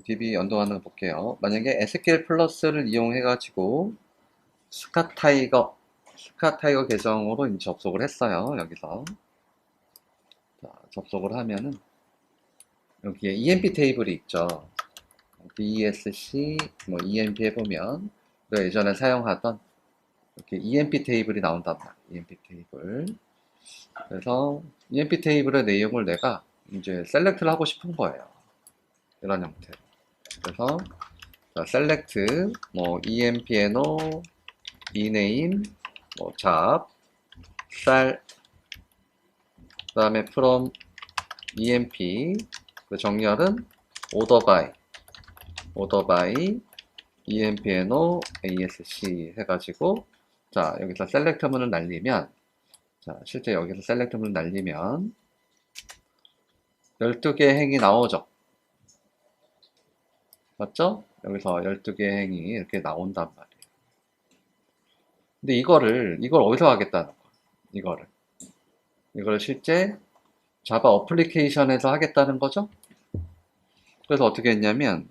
DB 연동하는 거 볼게요. 만약에 SQL 플러스를 이용해가지고 스카타이거 계정으로 이제 접속을 했어요. 여기서. 자, 접속을 하면은 여기에 EMP 테이블이 있죠. DESC, 뭐 EMP 해보면 우리가 예전에 사용하던 이렇게 EMP 테이블이 나온단 말이에요. EMP 테이블. 그래서 EMP 테이블의 내용을 내가 이제 셀렉트를 하고 싶은 거예요. 이런 형태로. 그래서 자, select 뭐 empno ename 뭐 잡 쌀 그다음에 from emp 그 정렬은 order by empno asc 해가지고 자 여기서 select 문을 날리면 자 실제 여기서 select 문을 날리면 12개 행이 나오죠. 맞죠? 여기서 12개 행이 이렇게 나온단 말이에요. 근데 이걸 어디서 하겠다는 거야? 이걸 실제 자바 어플리케이션에서 하겠다는 거죠? 그래서 어떻게 했냐면,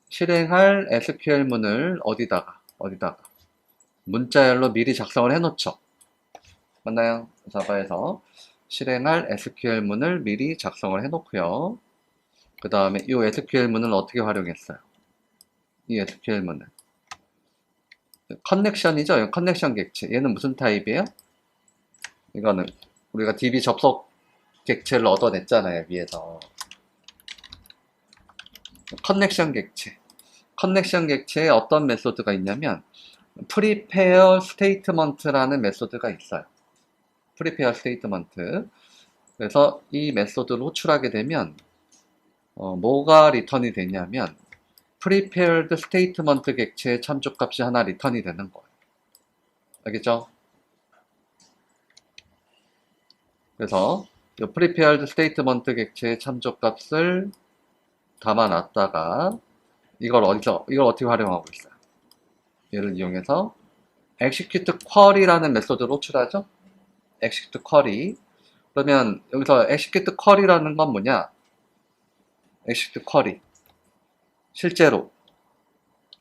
실행할 SQL문을 어디다가, 문자열로 미리 작성을 해놓죠. 맞나요? 자바에서 실행할 SQL문을 미리 작성을 해놓고요. 그 다음에 이 SQL문을 어떻게 활용했어요? 이 SQL문을. 커넥션이죠? 커넥션 객체. 얘는 무슨 타입이에요? 이거는 우리가 DB 접속 객체를 얻어냈잖아요, 위에서. 커넥션 객체. 커넥션 객체에 어떤 메소드가 있냐면, prepare statement라는 메소드가 있어요. prepare statement. 그래서 이 메소드를 호출하게 되면, 뭐가 리턴이 되냐면, prepared statement 객체의 참조값이 하나 리턴이 되는 거예요. 알겠죠? 그래서 이 prepared statement 객체의 참조값을 담아놨다가 이걸 어떻게 활용하고 있어요? 얘를 이용해서 execute query라는 메소드를 호출하죠? execute query. 그러면 여기서 execute query라는 건 뭐냐? execute query. 실제로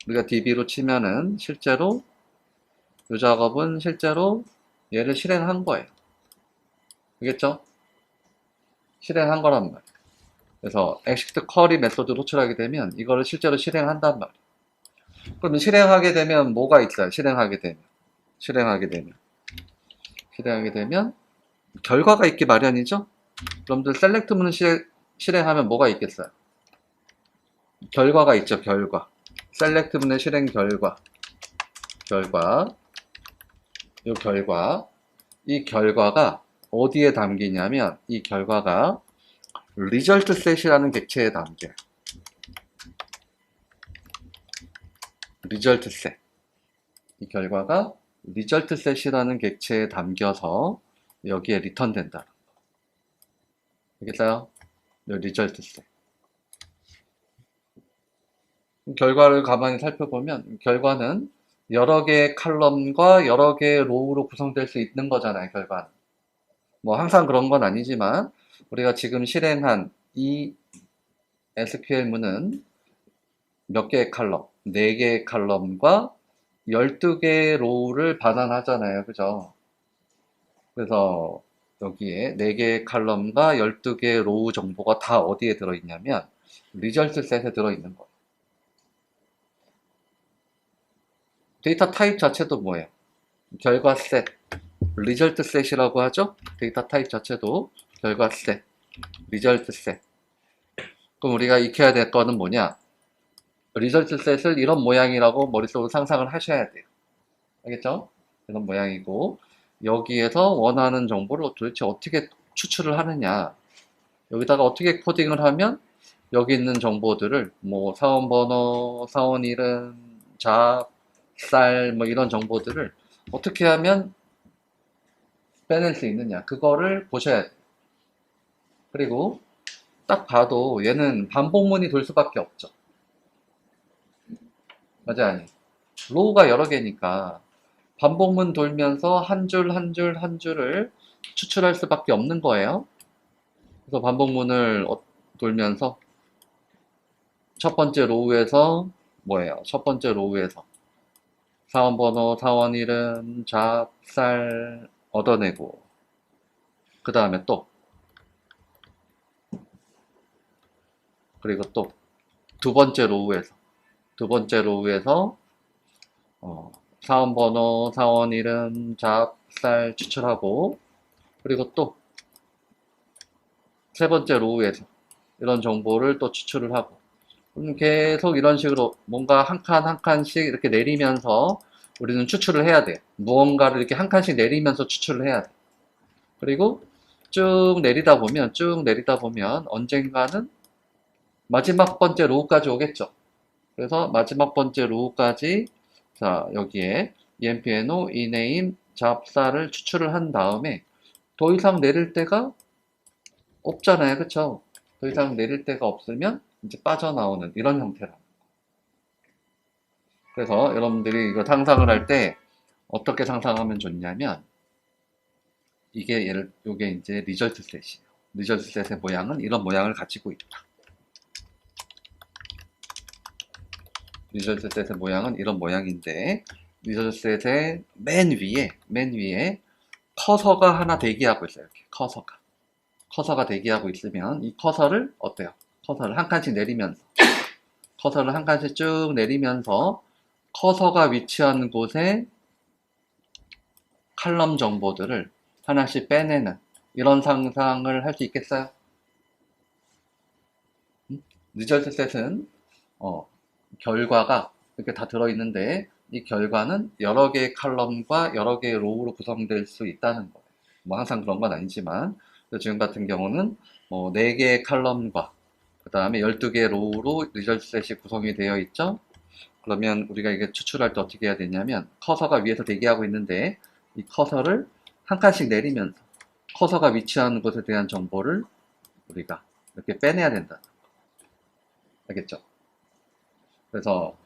우리가 DB로 치면은 실제로 이 작업은 실제로 얘를 실행한 거예요. 알겠죠? 실행한 거란 말이에요. 그래서 execute query 메소드를 호출하게 되면 이거를 실제로 실행한단 말이에요. 그러면 실행하게 되면 뭐가 있어요? 실행하게 되면 결과가 있기 마련이죠? 여러분들 셀렉트문을 실행하면 뭐가 있겠어요? 결과가 있죠, 결과. 셀렉트문의 실행 이 결과가 어디에 담기냐면 이 결과가 result set이라는 객체에 담겨요. result set. 이 결과가 result set이라는 객체에 담겨서 여기에 리턴 된다. 알겠어요? result set. 결과를 가만히 살펴보면 결과는 여러 개의 칼럼과 여러 개의 로우로 구성될 수 있는 거잖아요, 결과는. 뭐 항상 그런 건 아니지만 우리가 지금 실행한 이 SQL문은 몇 개의 칼럼? 4개의 칼럼과 12개의 로우를 반환하잖아요, 그죠? 그래서 여기에 4개의 칼럼과 12개의 로우 정보가 다 어디에 들어있냐면 리절트 셋에 들어있는 거예요. 데이터 타입 자체도 뭐예요? 결과 셋, 리절트 셋이라고 하죠? 데이터 타입 자체도 결과 셋, 리절트 셋. 그럼 우리가 익혀야 될 거는 뭐냐? 리절트 셋을 이런 모양이라고 머릿속으로 상상을 하셔야 돼요. 알겠죠? 이런 모양이고 여기에서 원하는 정보를 도대체 어떻게 추출을 하느냐? 여기다가 어떻게 코딩을 하면 여기 있는 정보들을 뭐 사원 번호, 사원 이름, 잡, 쌀 뭐 이런 정보들을 어떻게 하면 빼낼 수 있느냐? 그거를 보셔야 돼요. 그리고 딱 봐도 얘는 반복문이 돌 수밖에 없죠. 맞아 아니? 로우가 여러 개니까 반복문 돌면서 한 줄 한 줄 한 줄을 추출할 수밖에 없는 거예요. 그래서 반복문을 돌면서 첫 번째 로우에서 뭐예요? 첫 번째 로우에서 사원번호, 사원 이름, 잡, 살 얻어내고 그 다음에 또 그리고 또 두 번째 로우에서 사원번호, 사원 이름, 잡, 살 추출하고 그리고 또 세 번째 로우에서 이런 정보를 또 추출을 하고 계속 이런 식으로 뭔가 한 칸 한 칸씩 이렇게 내리면서 우리는 추출을 해야 돼. 무언가를 이렇게 한 칸씩 내리면서 추출을 해야 돼. 그리고 쭉 내리다 보면 언젠가는 마지막 번째 로우까지 오겠죠. 그래서 마지막 번째 로우까지 자 여기에 EMPNO, ENAME, 잡사를 추출을 한 다음에 더 이상 내릴 데가 없잖아요. 그쵸? 더 이상 내릴 데가 없으면 이제 빠져나오는 이런 형태라. 그래서 여러분들이 이거 상상을 할 때 어떻게 상상하면 좋냐면 요게 이제 리절트 셋이에요. 리절트 셋의 모양은 이런 모양을 가지고 있다. 리절트 셋의 모양은 이런 모양인데 리절트 셋의 맨 위에 커서가 하나 대기하고 있어요. 이렇게 커서가 대기하고 있으면 이 커서를 어때요? 커서를 한 칸씩 쭉 내리면서 커서가 위치한 곳에 칼럼 정보들을 하나씩 빼내는 이런 상상을 할 수 있겠어요? 리절트 셋은 결과가 이렇게 다 들어있는데 이 결과는 여러 개의 칼럼과 여러 개의 로우로 구성될 수 있다는 거예요. 뭐 항상 그런 건 아니지만 지금 같은 경우는 뭐 4개의 칼럼과 그 다음에 12개의 로우로 리절트 셋이 구성이 되어 있죠. 그러면 우리가 이게 추출할 때 어떻게 해야 되냐면 커서가 위에서 대기하고 있는데 이 커서를 한 칸씩 내리면서 커서가 위치하는 곳에 대한 정보를 우리가 이렇게 빼내야 된다. 알겠죠? 그래서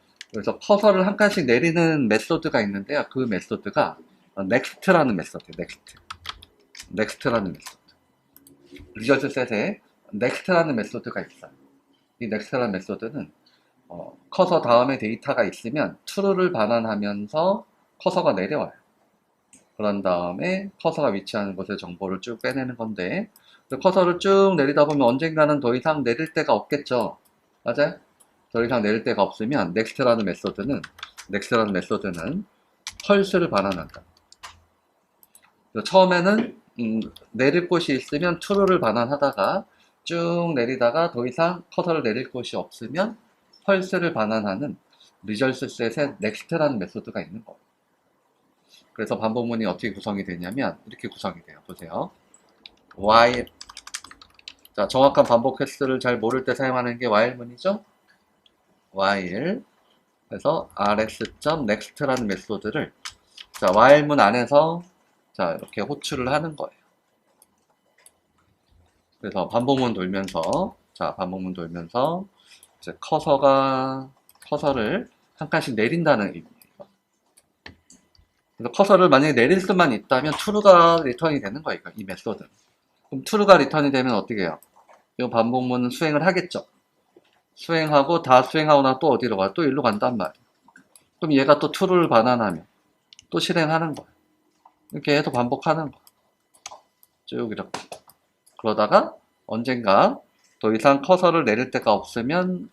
커서를 한 칸씩 내리는 메소드가 있는데요. 그 메소드가 넥스트라는 메소드. 넥스트라는 메소드. 리절트 셋에 넥스트라는 메소드가 있어요. 이 넥스트라는 메소드는 커서 다음에 데이터가 있으면 true를 반환하면서 커서가 내려와요. 그런 다음에 커서가 위치하는 곳에 정보를 쭉 빼내는 건데 커서를 쭉 내리다 보면 언젠가는 더 이상 내릴 데가 없겠죠. 맞아요? 더 이상 내릴 데가 없으면 넥스트라는 메소드는 펄스를 반환한다. 처음에는 내릴 곳이 있으면 true를 반환하다가 쭉 내리다가 더 이상 커서를 내릴 곳이 없으면 펄스를 반환하는 리절트 셋의 넥스트라는 메소드가 있는 거예요. 그래서 반복문이 어떻게 구성이 되냐면 이렇게 구성이 돼요. 보세요. while 자 정확한 반복 횟수를 잘 모를 때 사용하는 게 while문이죠. while 그래서 rs.next라는 메소드를 자 while문 안에서 자 이렇게 호출을 하는 거예요. 그래서 반복문 돌면서 이제 커서를 한 칸씩 내린다는 의미예요. 그래서 커서를 만약에 내릴 수만 있다면 true가 리턴이 되는 거예요. 이 메소드는. 그럼 true가 리턴이 되면 어떻게 해요? 이 반복문은 수행을 하겠죠. 수행하고 다 수행하고 나 또 어디로 가? 또 일로 간단 말이에요. 그럼 얘가 또 true를 반환하면 또 실행하는 거예요. 이렇게 해서 반복하는 거예요. 쭉 이렇게. 그러다가 언젠가 더 이상 커서를 내릴 데가 없으면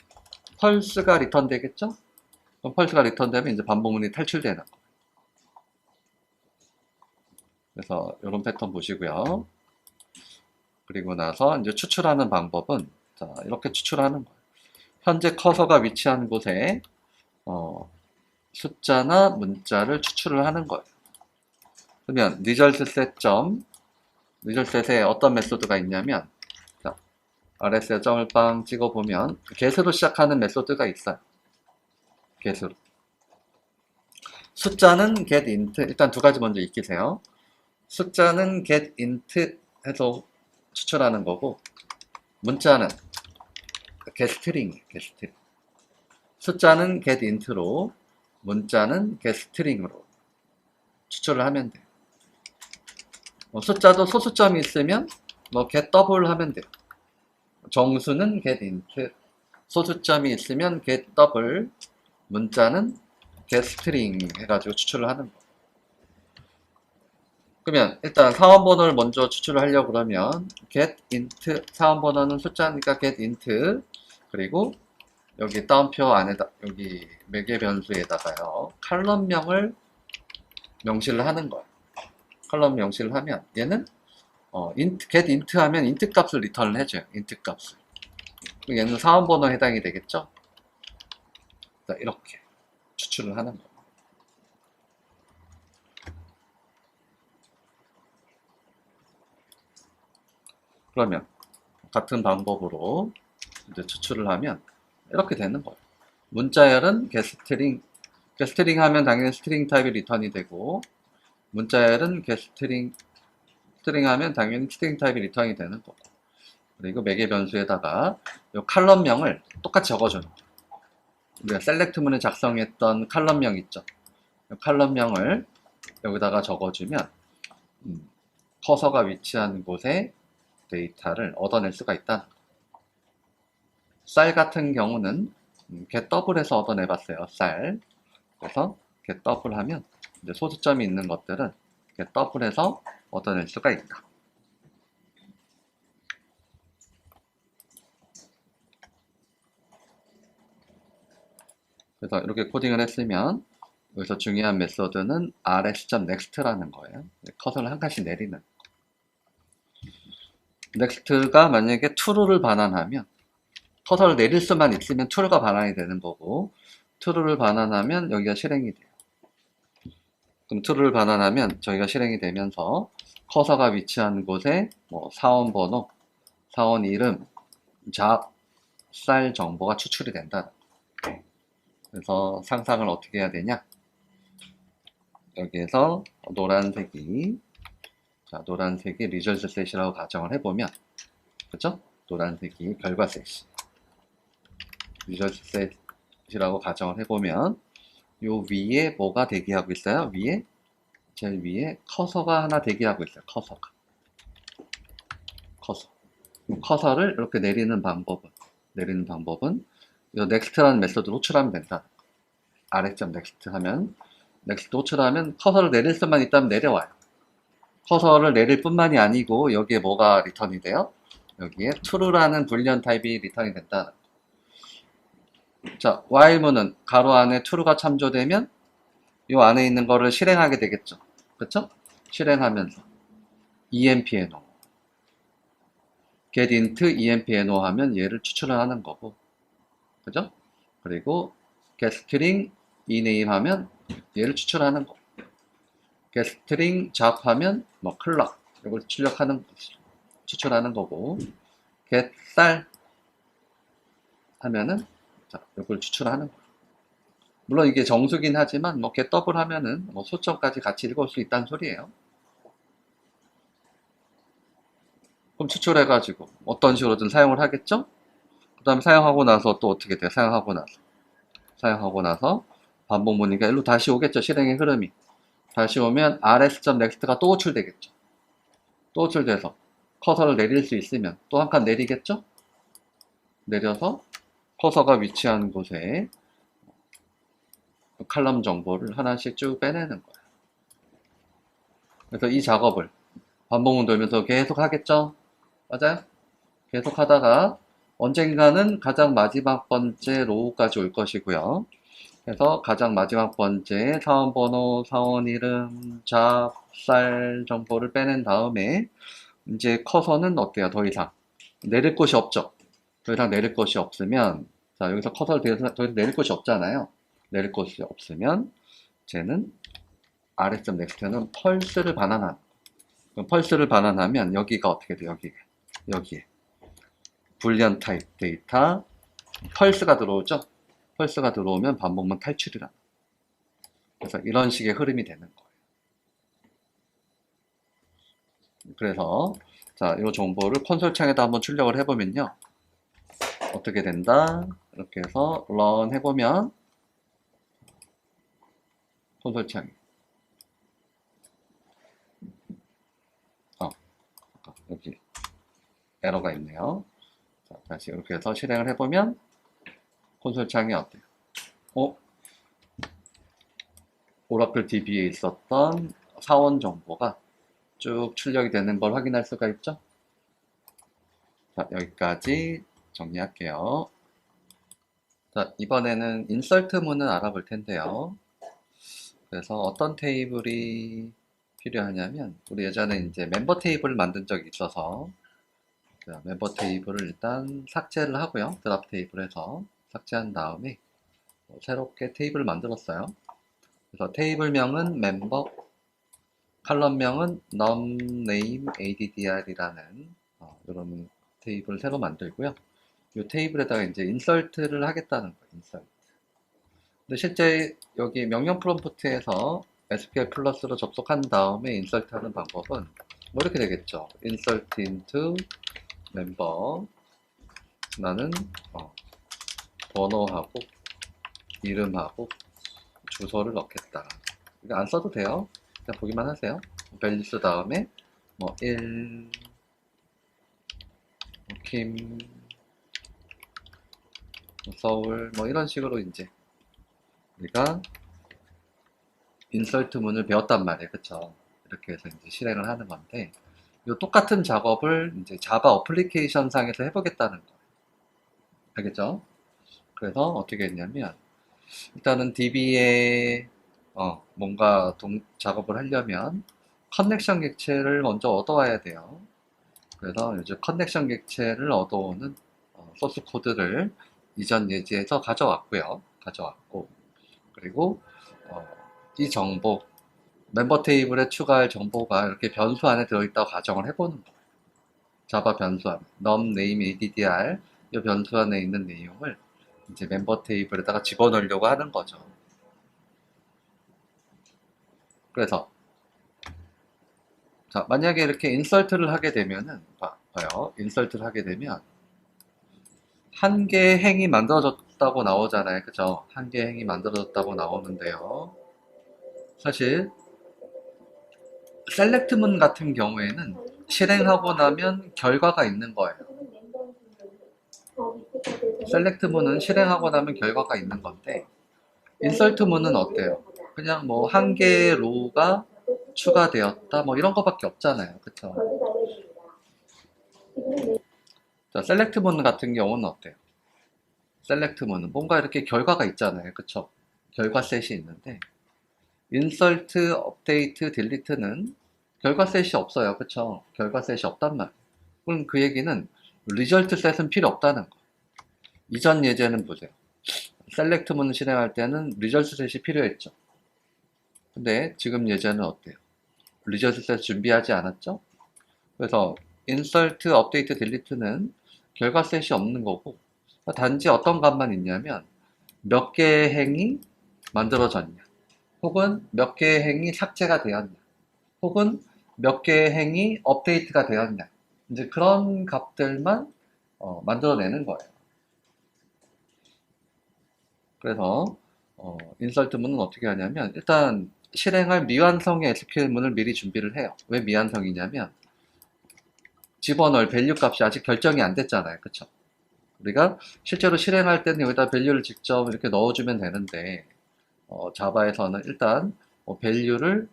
펄스가 리턴 되겠죠? 그럼 펄스가 리턴 되면 이제 반복문이 탈출되는 거예요. 그래서 이런 패턴 보시고요. 그리고 나서 이제 추출하는 방법은 자 이렇게 추출하는 거예요. 현재 커서가 위치한 곳에 숫자나 문자를 추출을 하는 거예요. 그러면 리절트 셋에 어떤 메소드가 있냐면 자, rs에 점을 빵 찍어보면 get으로 시작하는 메소드가 있어요. get으로. 숫자는 getInt 일단 두 가지 먼저 익히세요. 숫자는 getInt 해서 추출하는 거고 문자는 getString 숫자는 getInt로 문자는 getString으로 추출을 하면 돼요. 숫자도 소수점이 있으면 getDouble 하면 돼요. 정수는 getInt 소수점이 있으면 get 더블, 문자는 get string 해가지고 추출을 하는 거. 그러면 일단 사원번호를 먼저 추출을 하려고 그러면 get int, 사원번호는 숫자니까 get int, 그리고 여기 따옴표 안에다, 여기 매개 변수에다가요 칼럼명을 명시를 하는 거예요. 칼럼 명시를 하면 얘는 get int 하면 int 값을 리턴을 해줘요. int 값을. 얘는 사원번호에 해당이 되겠죠. 자, 이렇게 추출을 하는 거예요. 그러면 같은 방법으로 이제 추출을 하면 이렇게 되는 거예요. 문자열은 getString, getString 하면 당연히 스트링 타입이 리턴이 되고, 문자열은 getString, 스트링 하면 당연히 스트링 타입이 리턴이 되는 거고, 그리고 매개 변수에다가 이 칼럼명을 똑같이 적어주는 거예요. 우리가 셀렉트문에 작성했던 칼럼명 있죠. 이 칼럼명을 여기다가 적어주면 커서가 위치한 곳에 데이터를 얻어낼 수가 있다. 쌀 같은 경우는 get 더블해서 얻어내봤어요. 쌀. 그래서 get 더블 하면 이제 소수점이 있는 것들은 get 더블해서 얻어낼 수가 있다. 그래서 이렇게 코딩을 했으면 여기서 중요한 메소드는 rs.next라는 거예요. 커서를 한 칸씩 내리는 거. next가 만약에 true를 반환하면 커서를 내릴 수만 있으면 true가 반환이 되는 거고, true를 반환하면 여기가 실행이 돼요. 그럼 true를 반환하면 저희가 실행이 되면서 커서가 위치한 곳에 뭐 사원 번호, 사원 이름, 잡, 쌀 정보가 추출이 된다. 그래서 상상을 어떻게 해야 되냐? 여기에서 노란색이, 자, 노란색이 리절트 셋이라고 가정을 해보면, 그죠? 노란색이 결과 셋이 리절트 셋이라고 가정을 해보면, 요 위에 뭐가 대기하고 있어요? 위에, 제일 위에 커서가 하나 대기하고 있어요. 커서가. 커서를 이렇게 내리는 방법은 이 next라는 메소드로 호출하면 된다. rs.next 하면, next 호출하면 커서를 내릴 수만 있다면 내려와요. 커서를 내릴 뿐만이 아니고 여기에 뭐가 리턴이 돼요? 여기에 true라는 불리언 타입이 리턴이 된다. 자, while문은 가로 안에 true가 참조되면 이 안에 있는 거를 실행하게 되겠죠. 그쵸? 실행하면서 empno, get int empno 하면 얘를 추출을 하는 거고, 그죠? 그리고 get string ename 하면 얘를 추출하는 거. get string 잡 하면 뭐 clock 이걸 추출하는 거고, get 쌀 하면은 자, 이걸 추출하는 거. 물론 이게 정수긴 하지만 뭐 get 더블 하면은 뭐 소점까지 같이 읽을 수 있다는 소리예요. 그럼 추출해가지고 어떤 식으로든 사용을 하겠죠? 그 다음에 사용하고 나서 또 어떻게 돼요? 사용하고 나서 반복문이니까 일로 다시 오겠죠. 실행의 흐름이. 다시 오면 rs.next가 또 호출되겠죠. 또 호출돼서 커서를 내릴 수 있으면 또 한 칸 내리겠죠? 내려서 커서가 위치한 곳에 칼럼 정보를 하나씩 쭉 빼내는 거예요. 그래서 이 작업을 반복문 돌면서 계속 하겠죠? 맞아요? 계속 하다가 언젠가는 가장 마지막 번째 로우까지 올 것이고요. 그래서 가장 마지막 번째 사원 번호, 사원 이름, 잡, 쌀 정보를 빼낸 다음에 이제 커서는 어때요? 더 이상 내릴 곳이 없죠? 더 이상 내릴 곳이 없으면, 자, 여기서 커서를 더 이상 내릴 곳이 없잖아요. 내릴 곳이 없으면 쟤는 rs.next는 펄스를 반환한, 펄스를 반환하면 여기가 어떻게 돼요? 여기에 불리언 타입 데이터 펄스가 들어오죠? 펄스가 들어오면 반복문 탈출이라. 그래서 이런 식의 흐름이 되는 거예요. 그래서 자, 이 정보를 콘솔 창에다 한번 출력을 해보면요. 어떻게 된다? 이렇게 해서 run 해보면 콘솔 창이 여기 에러가 있네요. 자, 다시 이렇게 해서 실행을 해보면 콘솔 창이 어때요? 어? 오라클 DB에 있었던 사원 정보가 쭉 출력이 되는 걸 확인할 수가 있죠? 자, 여기까지 정리할게요. 자, 이번에는 인설트문을 알아볼 텐데요. 그래서 어떤 테이블이 필요하냐면, 우리 예전에 이제 멤버 테이블을 만든 적이 있어서, 자, 멤버 테이블을 일단 삭제를 하고요. 드랍 테이블에서 삭제한 다음에 새롭게 테이블을 만들었어요. 그래서 테이블명은 멤버, 칼럼명은 numName addr이라는 이런 테이블을 새로 만들고요. 이 테이블에다가 이제 인설트를 하겠다는 거예요. 인설트. 근데 실제 여기 명령 프롬프트에서 SQL 플러스로 접속한 다음에 인설트 하는 방법은 뭐 이렇게 되겠죠. insert into member. 나는 번호하고 이름하고 주소를 넣겠다. 이거 안 써도 돼요. 그냥 보기만 하세요. values 다음에 뭐 1, 김, 서울 뭐 이런 식으로 이제 우리가 인설트문을 배웠단 말이에요. 그쵸? 이렇게 해서 이제 실행을 하는 건데, 이 똑같은 작업을 이제 자바 어플리케이션 상에서 해보겠다는 거예요. 알겠죠? 그래서 어떻게 했냐면, 일단은 DB에 뭔가 작업을 하려면 커넥션 객체를 먼저 얻어와야 돼요. 그래서 이제 커넥션 객체를 얻어오는 소스 코드를 이전 예지에서 가져왔고요. 가져왔고, 그리고 이 정보, 멤버 테이블에 추가할 정보가 이렇게 변수 안에 들어있다고 가정을 해보는 거예요. 자바 변수 안에 numName addr 이 변수 안에 있는 내용을 이제 멤버 테이블에다가 집어넣으려고 하는 거죠. 그래서 자, 만약에 이렇게 인설트를 하게 되면은 봐요. 인설트를 하게 되면 한 개의 행이 만들어졌다고 나오잖아요. 그죠? 한 개의 행이 만들어졌다고 나오는데요. 사실 셀렉트문 같은 경우에는 실행하고 나면 결과가 있는 거예요. 셀렉트문은 실행하고 나면 결과가 있는 건데, 인설트문은 어때요? 그냥 뭐 한 개의 로우가 추가되었다 뭐 이런 거밖에 없잖아요. 그쵸? 자, 셀렉트문 같은 경우는 어때요? 셀렉트문은 뭔가 이렇게 결과가 있잖아요. 그쵸? 결과 셋이 있는데, 인설트, 업데이트, 딜리트는 결과 셋이 없어요. 그쵸? 결과 셋이 없단 말이에요. 그럼 그 얘기는 리절트 셋은 필요 없다는 거. 이전 예제는 보세요. 셀렉트문을 실행할 때는 리절트 셋이 필요했죠. 근데 지금 예제는 어때요? 리절트 셋 준비하지 않았죠? 그래서 insert, update, delete는 결과 셋이 없는 거고, 단지 어떤 값만 있냐면 몇 개의 행이 만들어졌냐, 혹은 몇 개의 행이 삭제가 되었냐, 혹은 몇 개의 행이 업데이트가 되었냐, 이제 그런 값들만 만들어내는 거예요. 그래서 인설트문은 어떻게 하냐면 일단 실행할 미완성의 SQL문을 미리 준비를 해요. 왜 미완성이냐면 집어넣을 밸류 값이 아직 결정이 안 됐잖아요. 그쵸? 우리가 실제로 실행할 때는 여기다 밸류를 직접 이렇게 넣어주면 되는데 자바에서는 일단 밸류를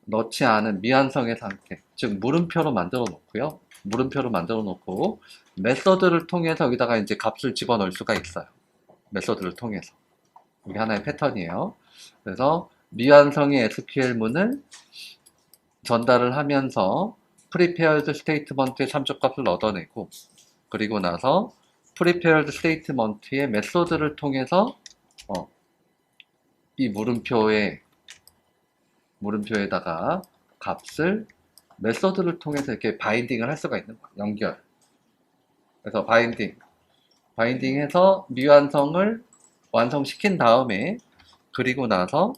넣지 않은 미완성의 상태, 즉 물음표로 만들어 놓고요. 물음표로 만들어 놓고 메서드를 통해서 여기다가 이제 값을 집어넣을 수가 있어요. 메서드를 통해서. 이게 하나의 패턴이에요. 그래서 미완성의 SQL문을 전달을 하면서 prepared statement의 참조값을 얻어내고, 그리고 나서 prepared statement의 메소드를 통해서 이 물음표에다가 값을 메소드를 통해서 이렇게 바인딩을 할 수가 있는 거예요. 연결. 그래서 바인딩해서 미완성을 완성시킨 다음에 그리고 나서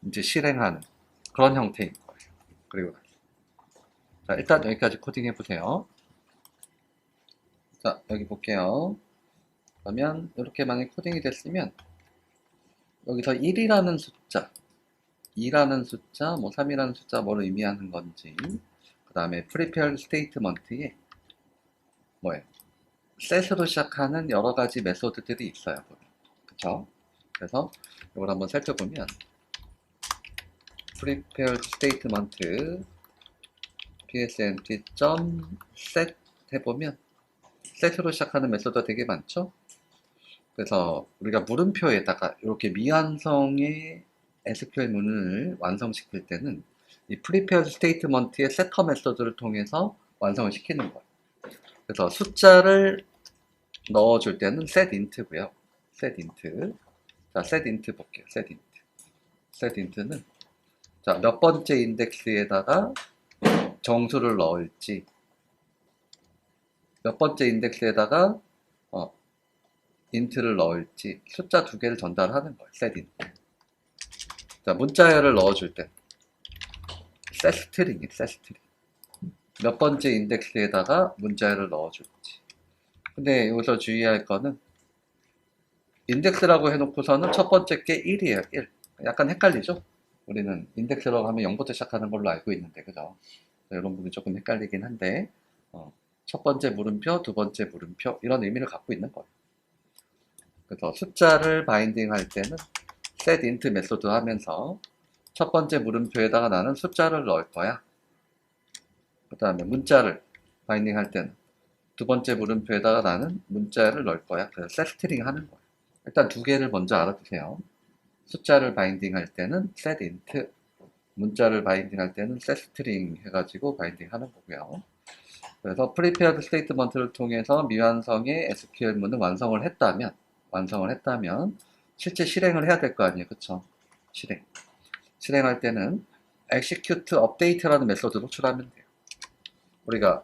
이제 실행하는 그런 형태인 거예요. 그리고 나서. 자, 일단 여기까지 코딩 해보세요. 자, 여기 볼게요. 그러면 이렇게 만약에 코딩이 됐으면 여기서 1이라는 숫자, 2라는 숫자, 뭐 3이라는 숫자 뭐를 의미하는 건지, 그 다음에 prepared statement에 뭐예요? set으로 시작하는 여러 가지 메소드들이 있어요. 그쵸? 그래서 이걸 한번 살펴보면 prepared statement psnt.set 해보면 set으로 시작하는 메소드가 되게 많죠? 그래서 우리가 물음표에다가 이렇게 미완성의 SQL 문을 완성시킬 때는 이 prepared statement의 setter 메소드를 통해서 완성을 시키는 거예요. 그래서 숫자를 넣어줄 때는 setInt고요. setInt. 자, setInt 볼게요. setInt. setInt는 자, 몇 번째 인덱스에다가 정수를 넣을지, 몇 번째 인덱스에다가 int를 넣을지 숫자 두 개를 전달하는 거예요. setInt. 자, 문자열을 넣어줄 때 setString이에요. setString. 몇 번째 인덱스에다가 문자열을 넣어줄지. 근데 여기서 주의할 거는 인덱스라고 해놓고서는 첫 번째 게 1이에요. 1. 약간 헷갈리죠? 우리는 인덱스라고 하면 0부터 시작하는 걸로 알고 있는데, 그죠? 이런 부분이 조금 헷갈리긴 한데, 첫 번째 물음표, 두 번째 물음표, 이런 의미를 갖고 있는 거예요. 그래서 숫자를 바인딩 할 때는 setInt 메소드 하면서 첫 번째 물음표에다가 나는 숫자를 넣을 거야. 그 다음에 문자를 바인딩 할 때는 두 번째 물음표에다가 나는 문자를 넣을 거야. 그래서 setString 하는 거예요. 일단 두 개를 먼저 알아두세요. 숫자를 바인딩 할 때는 setInt, 문자를 바인딩 할 때는 setString 해가지고 바인딩 하는 거고요. 그래서 prepared statement를 통해서 미완성의 SQL문을 완성을 했다면 실제 실행을 해야 될 거 아니에요. 그쵸? 실행할 때는 execute update라는 메소드 호출하면 돼요. 우리가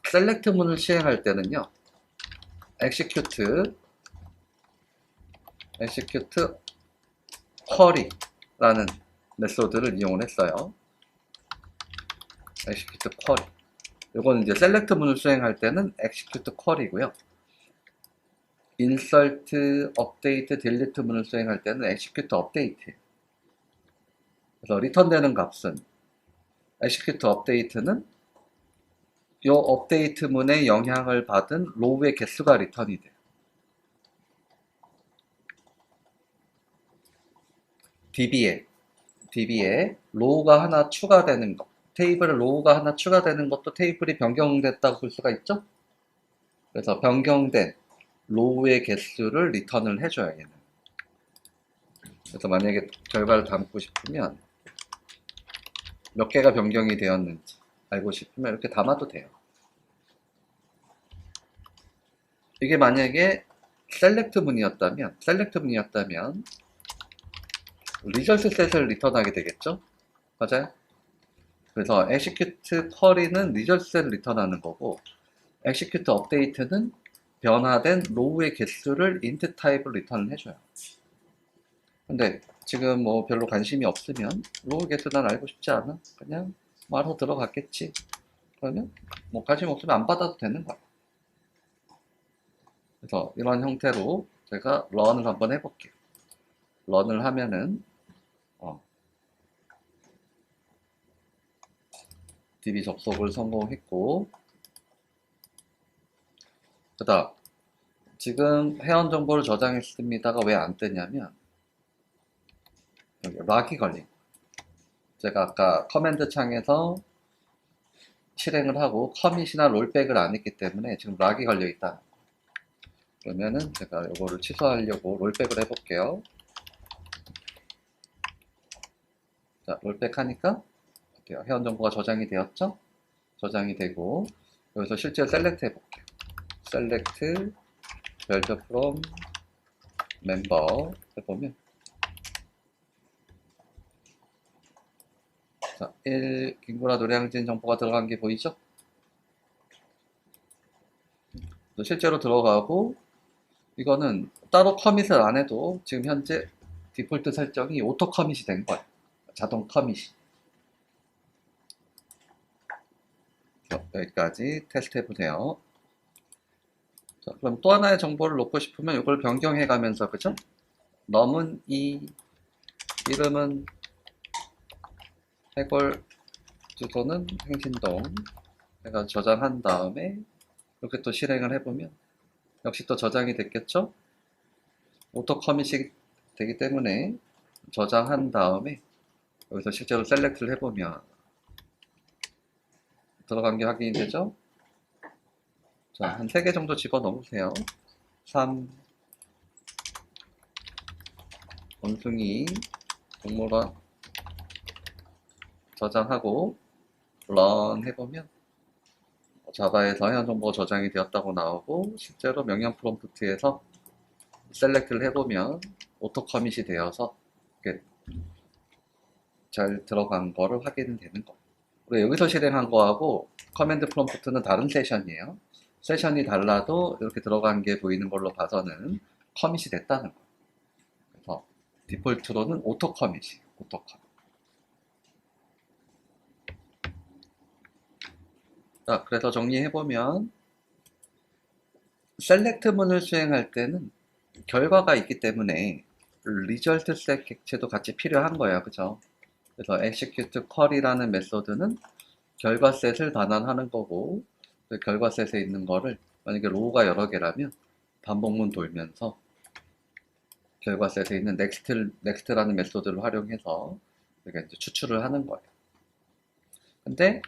select 문을 실행할 때는요, execute query라는 메소드를 이용을 했어요. execute query. 요거는 이제 select 문을 수행할 때는 execute query고요. insert, update, delete 문을 수행할 때는 execute update. 그래서 return 되는 값은 execute update는 요 업데이트 문에 영향을 받은 로우의 개수가 리턴이 돼요. DB에 로우가 하나 추가되는 것, 테이블에 로우가 하나 추가되는 것도 테이블이 변경됐다고 볼 수가 있죠? 그래서 변경된 로우의 개수를 리턴을 해줘요, 얘는. 그래서 만약에 결과를 담고 싶으면 몇 개가 변경이 되었는지 알고 싶으면 이렇게 담아도 돼요. 이게 만약에 셀렉트 문이었다면 리절트 셋을 리턴하게 되겠죠? 맞아요? 그래서 execute query는 리절트 셋을 리턴하는 거고 execute update는 변화된 로우의 개수를 int 타입으로 리턴을 해줘요. 근데 지금 뭐 별로 관심이 없으면 로우 개수 난 알고 싶지 않아? 그냥 말로 들어갔겠지. 그러면 뭐 관심 없으면 안 받아도 되는 거야. 그래서 이런 형태로 제가 런을 한번 해볼게요. 런을 하면은 DB 접속을 성공했고, 그 다음 지금 회원 정보를 저장했습니다가 왜 안 뜨냐면 여기 락이 걸린 거예요. 제가 아까 커맨드 창에서 실행을 하고 커밋이나 롤백을 안 했기 때문에 지금 락이 걸려 있다. 그러면은 제가 이거를 취소하려고 롤백을 해볼게요. 자, 롤백 하니까 어때요? 회원 정보가 저장이 되었죠? 저장이 되고 여기서 실제 셀렉트 해볼게요. 셀렉트 별표 from member 해보면 자, 1. 김구라 노량진 정보가 들어간 게 보이죠? 실제로 들어가고 이거는 따로 커밋을 안 해도 지금 현재 디폴트 설정이 오토 커밋이 된 거예요. 자동 커밋이. 여기까지 테스트 해보세요. 자, 그럼 또 하나의 정보를 넣고 싶으면 이걸 변경해 가면서, 그죠? 넘은 이름은 해골, 주소는 행신동 해가 저장한 다음에 이렇게 또 실행을 해보면 역시 또 저장이 됐겠죠? 오토 커밋이 되기 때문에 저장한 다음에 여기서 실제로 셀렉트를 해보면 들어간 게 확인이 되죠? 자, 한 3개 정도 집어넣으세요. 3, 원숭이, 동물원 저장하고 런 해보면 자바에서 해당 정보가 저장이 되었다고 나오고 실제로 명령 프롬프트에서 셀렉트를 해보면 오토 커밋이 되어서 이렇게 잘 들어간 거를 확인이 되는 거예요. 우리 여기서 실행한 거하고 커맨드 프롬프트는 다른 세션이에요. 세션이 달라도 이렇게 들어간 게 보이는 걸로 봐서는 커밋이 됐다는 거예요. 그래서 디폴트로는 오토 커밋이에요. 오토 커밋. 자, 그래서 정리해보면 셀렉트문을 수행할 때는 결과가 있기 때문에 리절트 셋 객체도 같이 필요한 거예요. 그죠? 그래서 execute call이라는 메소드는 결과 셋을 반환하는 거고 그 결과 셋에 있는 거를 만약에 로우가 여러 개라면 반복문 돌면서 결과 셋에 있는 next라는 메소드를 활용해서 우리가 이제 추출을 하는 거예요. 근데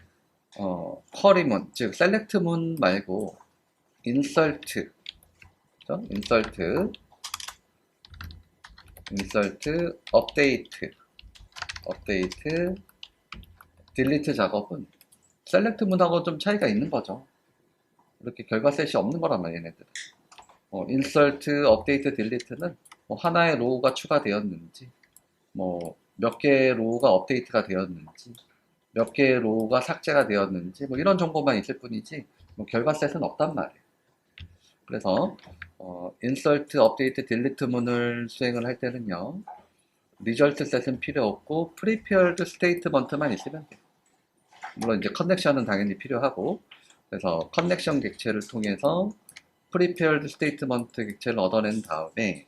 쿼리문, 즉 셀렉트문 말고 insert, 그렇죠? insert, update, delete 작업은 셀렉트문하고 좀 차이가 있는 거죠. 이렇게 결과 셋이 없는 거란 말이에요, 얘네들. insert, update, delete는 뭐 하나의 로우가 추가되었는지, 뭐 몇 개의 로우가 업데이트가 되었는지, 몇 개의 로우가 삭제가 되었는지, 뭐 이런 정보만 있을 뿐이지, 뭐 결과 셋은 없단 말이에요. 그래서 insert, update, delete 문을 수행을 할 때는요, result set은 필요 없고 prepared statement만 있으면 돼요. 물론 이제 커넥션은 당연히 필요하고, 그래서 커넥션 객체를 통해서 prepared statement 객체를 얻어낸 다음에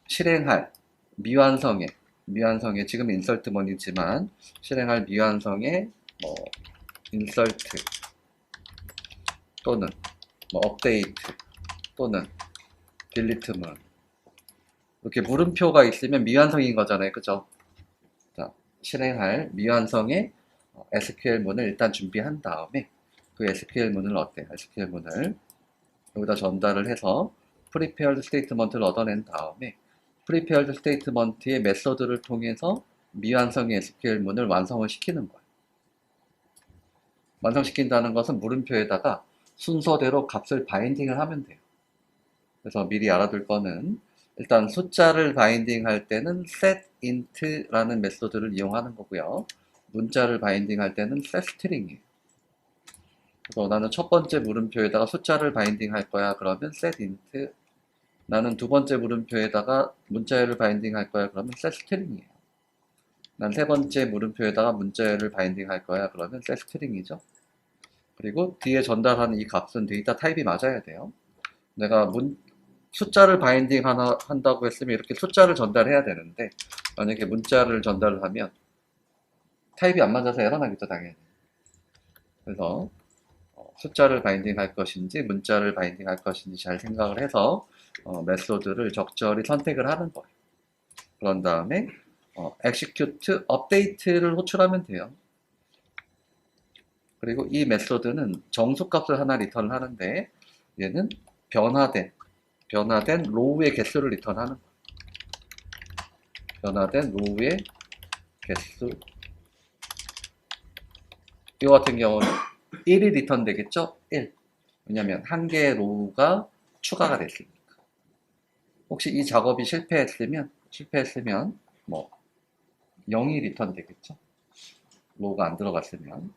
실행할 미완성의 지금 insert문이지만 실행할 미완성의 뭐 insert 또는 뭐 update 또는 delete문 이렇게 물음표가 있으면 미완성인 거잖아요. 그죠? 자, 실행할 미완성의 SQL문을 일단 준비한 다음에 그 SQL문을 SQL문을 여기다 전달을 해서 prepared statement를 얻어낸 다음에 prepared statement의 메소드를 통해서 미완성의 SQL문을 완성을 시키는 거예요. 완성시킨다는 것은 물음표에다가 순서대로 값을 바인딩을 하면 돼요. 그래서 미리 알아둘 거는 일단 숫자를 바인딩 할 때는 setInt라는 메소드를 이용하는 거고요. 문자를 바인딩 할 때는 setString이에요. 그래서 나는 첫 번째 물음표에다가 숫자를 바인딩 할 거야. 그러면 setInt. 나는 두 번째 물음표에다가 문자열을 바인딩 할 거야. 그러면 setString이에요. 난 세 번째 물음표에다가 문자열을 바인딩 할 거야. 그러면 setString이죠. 그리고 뒤에 전달하는 이 값은 데이터 타입이 맞아야 돼요. 내가 숫자를 바인딩 한다고 했으면 이렇게 숫자를 전달해야 되는데 만약에 문자를 전달을 하면 타입이 안 맞아서 에러 나겠죠, 당연히. 그래서 숫자를 바인딩 할 것인지 문자를 바인딩 할 것인지 잘 생각을 해서 메소드를 적절히 선택을 하는 거예요. 그런 다음에 execute update를 호출하면 돼요. 그리고 이 메소드는 정수값을 하나 리턴을 하는데 얘는 변화된 로우의 개수를 리턴하는 거예요. 변화된 로우의 개수. 이거 같은 경우는 1이 리턴 되겠죠? 1. 왜냐면 한 개의 로우가 추가가 됐으니까. 혹시 이 작업이 실패했으면 뭐 0이 리턴 되겠죠? 로우가 안 들어갔으면.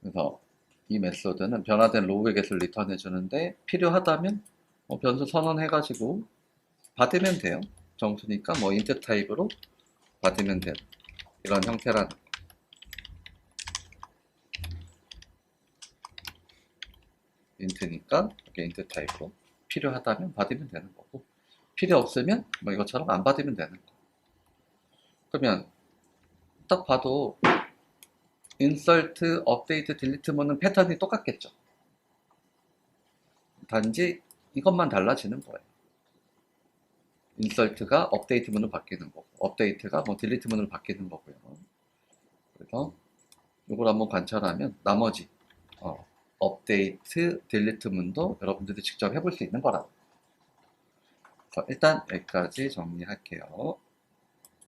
그래서 이 메소드는 변화된 로우의 개수를 리턴해 주는데 필요하다면 변수 선언해가지고 받으면 돼요. 정수니까 뭐 int 타입으로 받으면 되는 이런 형태라는 거. int니까 이렇게 int 타입으로 필요하다면 받으면 되는 거고 필요 없으면 뭐 이것처럼 안 받으면 되는 거. 그러면 딱 봐도 insert, update, delete문은 패턴이 똑같겠죠. 단지 이것만 달라지는 거예요. 인설트가 업데이트 문으로 바뀌는 거고, 업데이트가 뭐 딜리트 문으로 바뀌는 거고요. 그래서 이걸 한번 관찰하면 나머지 업데이트, 딜리트 문도 여러분들이 직접 해볼 수 있는 거라고. 일단 여기까지 정리할게요.